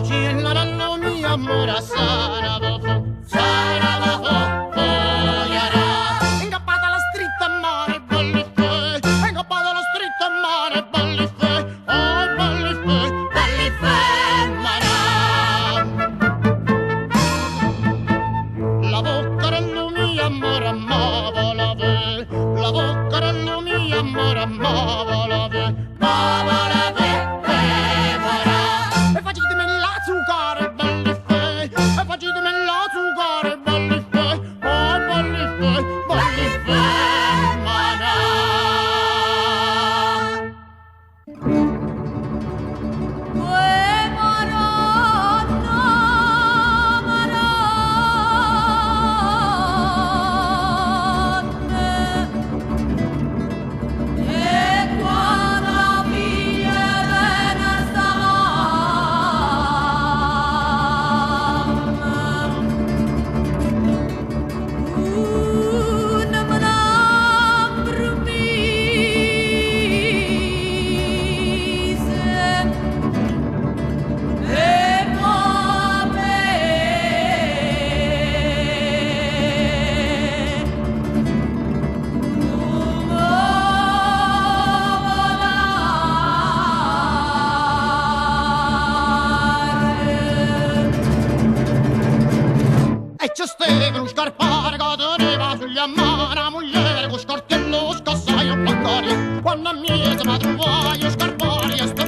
cienna della mia amore sana incappata alla stretta mare belli fei, incappata alla stretta mare belli fei, oh belli fei, mara. La bocca della mia amore amava la ve, la bocca della mia amore amava la ve, mara. E facitemi la zucchero belli fei, e facitemi la zucchero belli fei, oh belli fei, mara. E c'è stava un scarpare che teneva sugli mano una moglie con scartello scassaio bancari. Quando a me si mi trovai io scarpare e sta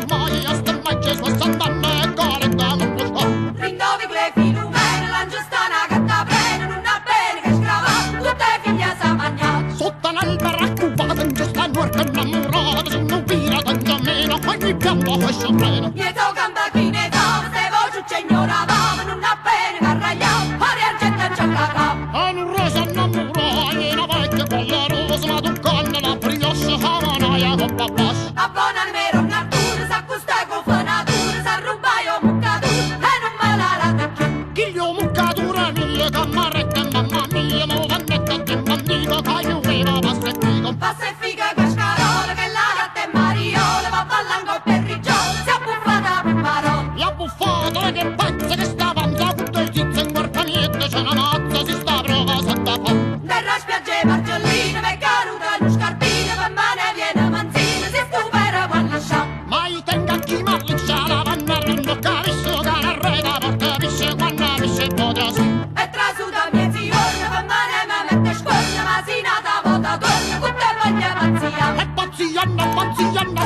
mai Gesù a Sant'Anna e Cale da un po' scarpare. Rindovi cle filumene, l'angiostana che t'avrene, non ha bene che scrava, tutte figlie sa mangiare. Sotto l'albero accupata in questa nuorca innamorata, sono vira tanto meno, ogni pianto fa sovreno. Dietro gamba qui ne dava, se voce ignoravamo, non ha bene che arragliamo, aria argento e giacca. E non resa innamorai, una vecchia colla rosa, ma tu canna la brioche, la manaia con babascia. A buona almeno un Arturo, s'accusta con fanatura, s'arrubaio muccatura, e non me la rata più. Chiglio muccatura mia, camaretta mamma mia, mo vannetta di bandito, che io vivo passa e figo. Passa e figa con scarola, che la gatta è mariola, va ballango per rigione, si è buffata per parole. La buffata che pensa che sta panza, tutto il tizio in guarda niente, c'è una mazza, si sta prova sotto a po'. Terra spiagge margiolline, me caruta lo scarpino, per mane viene manzina, si stupera quando lascia. Ma io tengo a chi mi liccia la panna, non capisco che la rete porta pisce quando pisce potrà sì. E trasuda mia ziorna, per mane me mette scorna, ma si nata vota torna, tutte voglia pazzia. E pazzianna,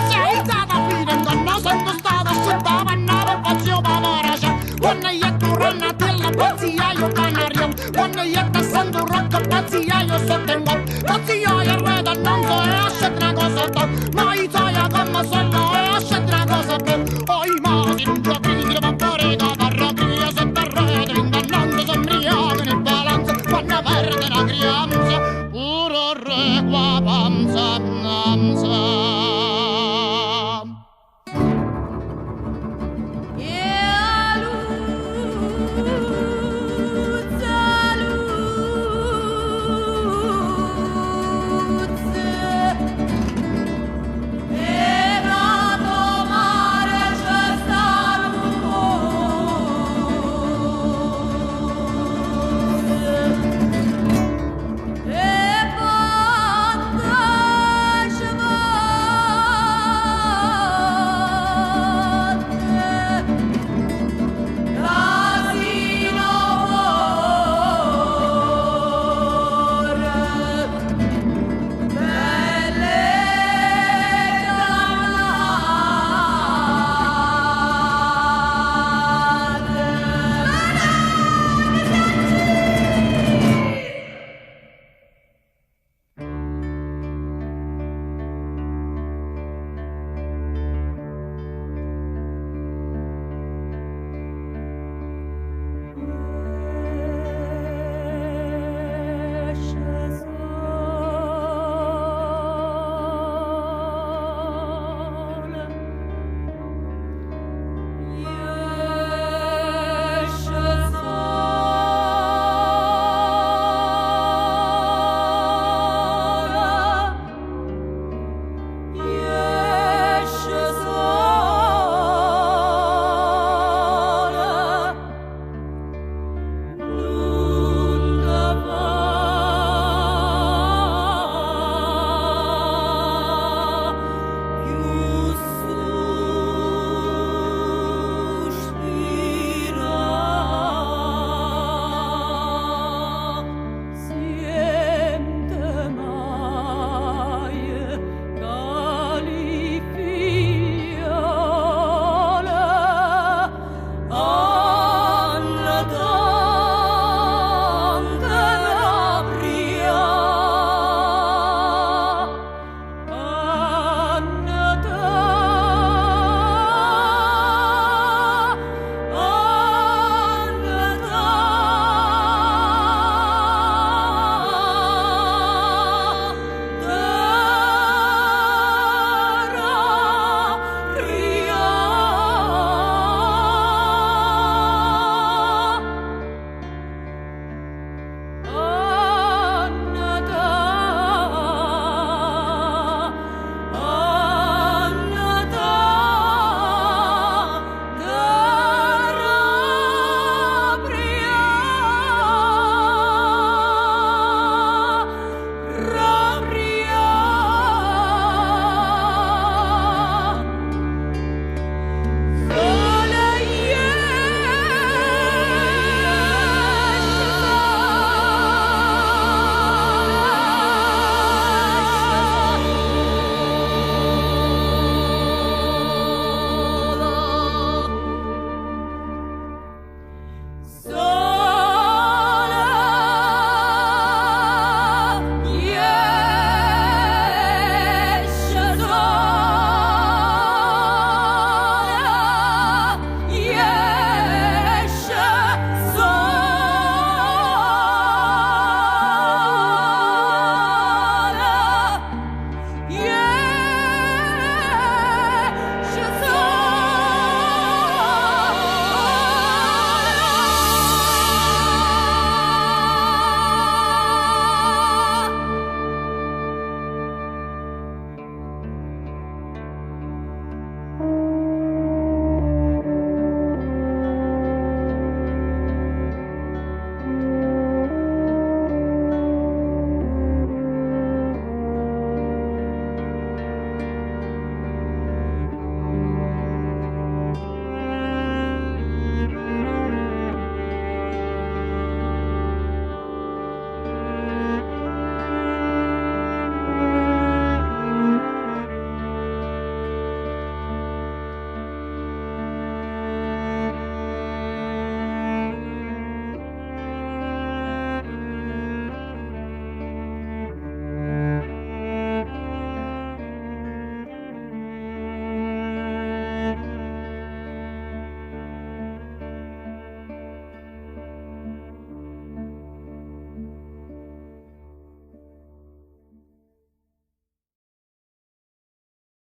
sei stata fine in donna, sono stata scelta panna per pazio pavaracia. Quando io torno a te la pazzia io panario, quando io ti sento rocca pazzia io sottengo. Pazzia io rete non so e ascetta una cosa to, ma io so come sono e ascetta una cosa to. Oh, i masi non giochi